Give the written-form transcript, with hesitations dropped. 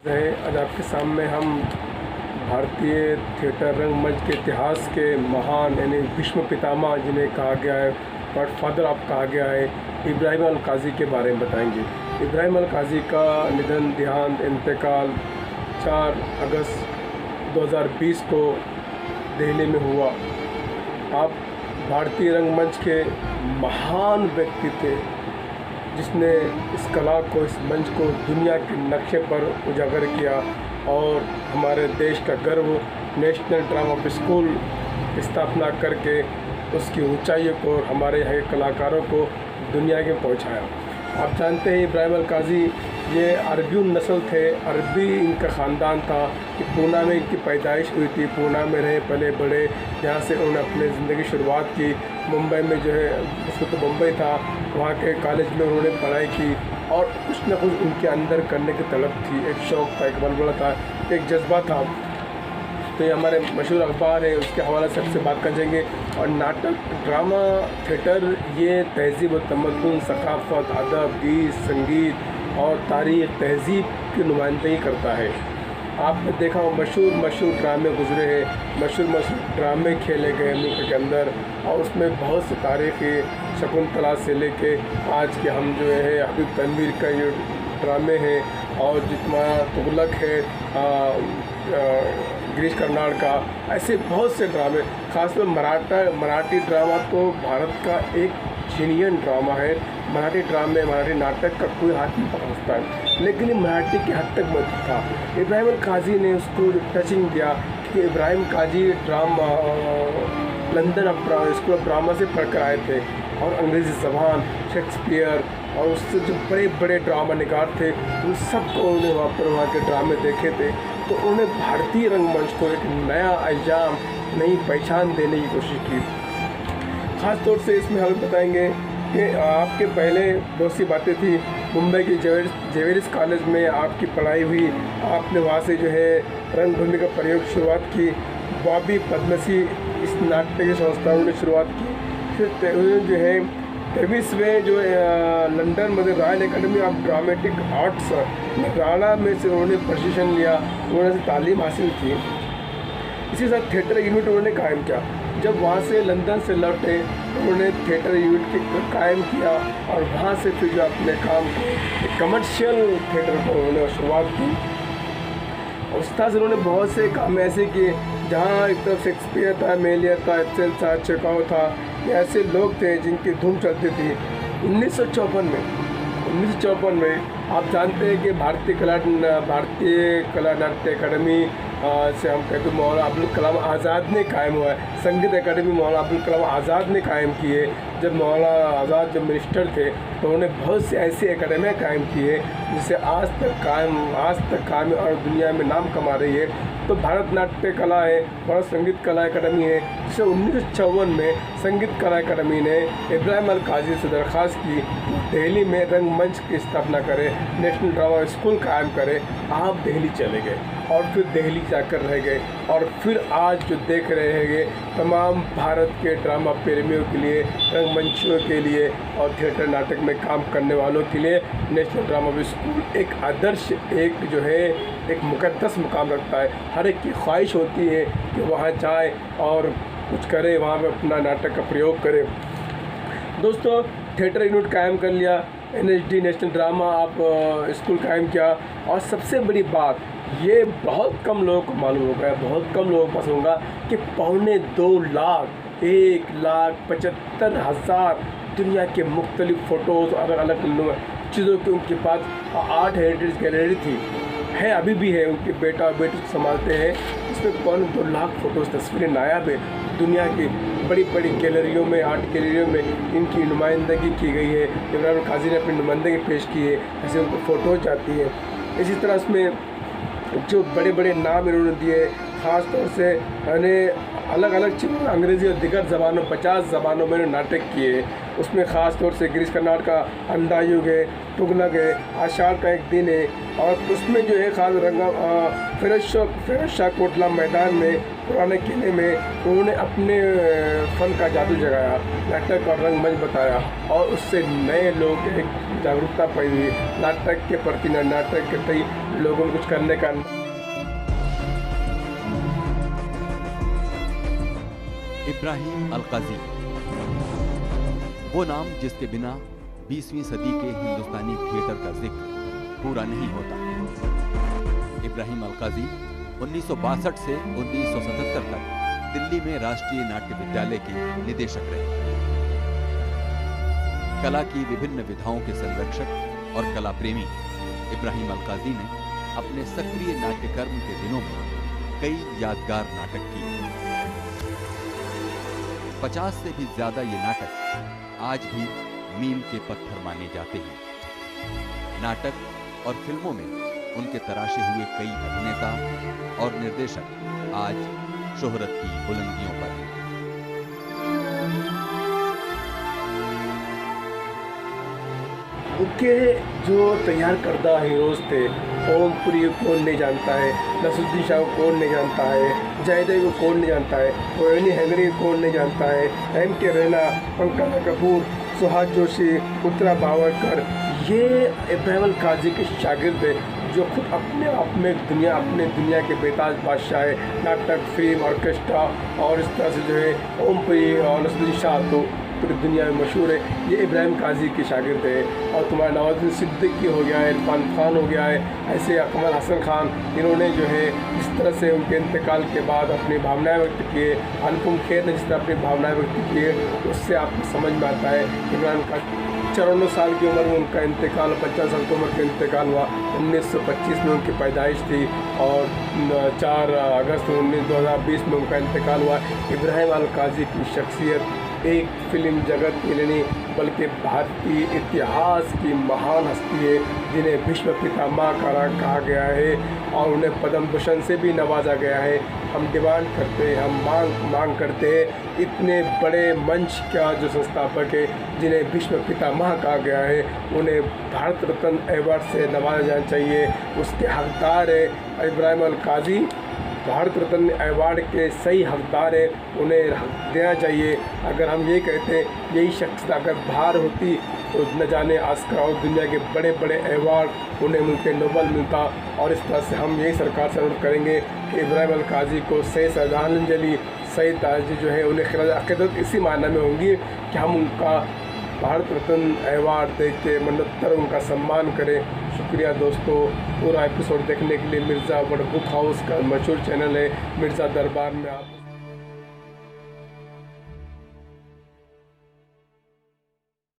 आज आपके सामने हम भारतीय थिएटर रंगमंच के इतिहास के महान यानी विश्व पितामह जिन्हें कहा गया है, गॉडफादर आप कहा गया है, इब्राहिम अल काजी के बारे में बताएंगे। इब्राहिम अल काजी का निधन देहांत इंतकाल 4 अगस्त 2020 को दिल्ली में हुआ। आप भारतीय रंगमंच के महान व्यक्ति थे जिसने इस कला को, इस मंच को दुनिया के नक्शे पर उजागर किया और हमारे देश का गर्व नेशनल ड्रामा स्कूल की स्थापना करके उसकी ऊंचाइयों को और हमारे यहाँ के कलाकारों को दुनिया के पहुंचाया। आप जानते हैं इब्राहिम अल काजी ये अरबी नस्ल थे, अरबी इनका ख़ानदान था कि पूना में इनकी पैदाइश हुई थी, पूना में रहे पले बड़े, जहाँ से उन्होंने अपनी ज़िंदगी शुरुआत की। मुंबई में जो है उसको तो मुंबई था, वहाँ के कॉलेज में उन्होंने पढ़ाई की और कुछ न कुछ उनके अंदर करने की तलब थी, एक शौक़ था, एक बलबला था, एक जज्बा था। तो ये हमारे मशहूर अखबार है, उसके हवाले से सबसे बात कर जाएंगे। और नाटक, ड्रामा, थिएटर ये तहज़ीब और तमद्दुन, सकाफ़त, अदब, गीत, संगीत और तारीख़, तहज़ीब की नुमाइंदगी करता है। आपने देखा हो मशहूर ड्रामे गुजरे हैं, मशहूर ड्रामे खेले गए मुल्क के अंदर और उसमें बहुत से तारीख़ी शकुंतला से लेके आज के हम जो है हबीब तनवीर का ये ड्रामे हैं और जितना तुगलक है, गिरीश कर्नाड का, ऐसे बहुत से ड्रामे, ख़ासकर मराठी ड्रामा तो भारत का एक जीनियन ड्रामा है। मराठी ड्रामे, मराठी नाटक का कोई हाथ नहीं पकड़ सकता है, लेकिन ये मराठी की हद तक मौजूद था। इब्राहिम अल काजी ने उसको टचिंग दिया कि Ibrahim Kazi drama London School of Drama से पढ़ कर आए थे और अंग्रेज़ी ज़बान, शेक्सपियर और उससे जो बड़े बड़े ड्रामा निगार थे उन सबको उन्होंने वहाँ के ड्रामे देखे थे। तो उन्होंने भारतीय रंगमंच को एक नया अंजाम, नई पहचान देने की कोशिश की। ख़ास तौर से इसमें हम बताएंगे कि आपके पहले बहुत सी बातें थी। मुंबई की जेवेरिस कॉलेज में आपकी पढ़ाई हुई, आपने वहाँ से जो है रंगभूमि का प्रयोग शुरुआत की। बॉबी पद्मश्री इस नाट्य की संस्था ने शुरुआत की। फिर जो है 23वें जो लंदन में royal academy of dramatic arts Rana में से उन्होंने प्रशिक्षण लिया, उन्होंने तालीम हासिल की। इसी साथ थिएटर यूनिट उन्होंने कायम किया। जब वहाँ से लंदन से लौटे उन्होंने थिएटर यूनिट कायम किया और वहाँ से फिर जो अपने काम के कमर्शियल थिएटर पर उन्होंने शुरुआत की। उस तरह से उन्होंने बहुत से काम ऐसे किए जहाँ एक तरफ शेक्सपियर था, मेलियर था, एब्सेंट था, चेखव था, ऐसे लोग थे जिनकी धूम चलती थी। 1954 में आप जानते हैं कि भारतीय कला नाट्य अकादमी से हम कहते हैं मौलाना अब्दुल कलाम आज़ाद ने कायम हुआ है। संगीत अकादमी मौलाना अब्दुल कलाम आज़ाद ने कायम की है। जब मौलाना आज़ाद जब मिनिस्टर थे तो उन्होंने बहुत से ऐसी अकादमियाँ कायम की है जिससे आज तक कायम और दुनिया में नाम कमा रही है। तो भारत नाट्य कला है, भारत संगीत कला अकादमी है, जिसे 1954 में संगीत कला अकादमी ने इब्राहिम अल काजी से दरख्वास्त की दिल्ली में रंगमंच की स्थापना करे, नेशनल ड्रामा स्कूल कायम करे। आप दिल्ली चले गए और फिर दिल्ली जाकर रह गए और फिर आज जो देख रहे हैं तमाम भारत के ड्रामा प्रेमियों के लिए, रंगमंचों के लिए और थिएटर नाटक में काम करने वालों के लिए नेशनल ड्रामा स्कूल एक आदर्श, एक जो है एक मुक़द्दस मुकाम रखता है। हर एक की ख्वाहिश होती है कि वहाँ जाए और कुछ करे, वहाँ पर अपना नाटक का प्रयोग करे। दोस्तों, थिएटर यूनिट कायम कर लिया, NSD नेशनल ड्रामा आप स्कूल कायम किया और सबसे बड़ी बात ये बहुत कम लोगों को मालूम होगा, बहुत कम लोगों को पसंद होगा कि 2.25 लाख 1,75,000 दुनिया के मुख्तलिफ फ़ोटोज़ और अलग अलग चीज़ों की उनके पास आर्ट हेरिटेज गैलरी थी, है अभी भी है। उनके बेटा और बेटी संभालते हैं। इसमें 2.25 लाख फ़ोटोज़, तस्वीरें नायाब है। दुनिया की बड़ी बड़ी गैलरियों में, आर्ट गैलरियों में इनकी नुमाइंदगी की गई है। इब्राहिम काजी ने अपनी नुमाइंदगी पेश की है, ऐसे उनको फ़ोटोज़ जाती है। इसी तरह इसमें जो बड़े बड़े नाम इन्होंने दिए, ख़ास तौर से यानी अलग अलग चीज़ों, अंग्रेज़ी और दिगर ज़बानों 50 ज़बानों में नाटक किए। उसमें ख़ास तौर से गिरीश कर्नाड का अंधा युग है, तुगलक है, आषाढ़ का एक दिन है और उसमें जो है ख़ास फिरोज शाह कोटला मैदान में, पुराने किले में उन्होंने अपने फ़न का जादू जगाया, नाटक और रंगमंच बताया और उससे नए लोग एक जागरूकता पैदा हुई नाटक के प्रति, नाटक के प्रति लोगों को कुछ करने का। इब्राहिम अल-काज़ी, वो नाम जिसके बिना 20वीं सदी के हिंदुस्तानी थिएटर का जिक्र पूरा नहीं होता। इब्राहिम अल-काज़ी 1962 से 1977 तक दिल्ली में राष्ट्रीय नाट्य विद्यालय के निदेशक रहे। कला की विभिन्न विधाओं के संरक्षक और कला प्रेमी इब्राहिम अल-काज़ी ने अपने सक्रिय नाट्यकर्म के दिनों में कई यादगार नाटक किए। 50 से भी ज्यादा ये नाटक आज भी मील के पत्थर माने जाते हैं। नाटक और फिल्मों में उनके तराशे हुए कई अभिनेता और निर्देशक आज शोहरत की बुलंदियों पर हैं। उनके जो तैयार करदा हीरोज थे, ओमपुरी को कौन नहीं जानता है, नसरुद्दीन शाह को कौन नहीं जानता है, जायदे को कौन नहीं जानता है, रोहिणी हेनरी को कौन नहीं जानता है, M.K. रैना, पंकज कपूर, सुहास जोशी, उत्तरा बावरकर, ये इब्राहिम अल-काज़ी के शागिर्द थे जो खुद अपने आप में अपने दुनिया के बेताज बादशाह है। नाटक, फिल्म, ऑर्केस्ट्रा और इस तरह से जो है ओमपुरी और नसरुद्दीन शाह तो पूरी दुनिया में मशहूर है। ये इब्राहिम काज़ी के शागिर्द है। और तुम्हारा नवाजुद्दीन सिद्दीकी हो गया है, इरफान खान हो गया है, ऐसे कमल हसन खान, इन्होंने जो है जिस तरह से उनके इंतकाल के बाद अपनी भावनाएं व्यक्त किए, अनुपम खेर ने जिस तरह अपनी भावनाएं व्यक्त किए, उससे आपको समझ में आता है इब्राहिम का 54 साल की उम्र में उनका इंतकाल, 50 साल की उम्र का इंतकाल हुआ। 1925 में उनकी पैदाइश थी और 4 अगस्त 2020 में उनका इंतकाल हुआ। इब्राहिम अल-काज़ी की शख्सियत एक फिल्म जगत की नहीं बल्कि भारतीय इतिहास की महान हस्ती है जिन्हें विश्व पितामह कहा गया है और उन्हें पद्म भूषण से भी नवाजा गया है। हम डिमांड करते हैं, हम मांग करते हैं इतने बड़े मंच का जो संस्थापक है जिन्हें विश्व पितामह कहा गया है उन्हें भारत रत्न अवार्ड से नवाजा जाना चाहिए। उसके हकदार है इब्राहिम अल-काज़ी, भारत रत्न अवार्ड के सही हकदार है, उन्हें हक देना चाहिए। अगर हम ये कहते हैं यही शख्स अगर बाहर होती तो न जाने ऑस्कर और दुनिया के बड़े बड़े अवार्ड उन्हें मिलते, नोबल मिलता। और इस तरह से हम यही सरकार से अनुरोध करेंगे कि इब्राहिम अल-काज़ी को सही श्रद्धांजलि, सही ताज़ी जो है उन्हें अक़ीदत इसी मायने में होंगी कि हम उनका भारत रत्न अवार्ड दे के मन्नतर उनका सम्मान करें। शुक्रिया दोस्तों। पूरा एपिसोड देखने के लिए मिर्ज़ा बुक हाउस का मशहूर चैनल है मिर्ज़ा दरबार में आप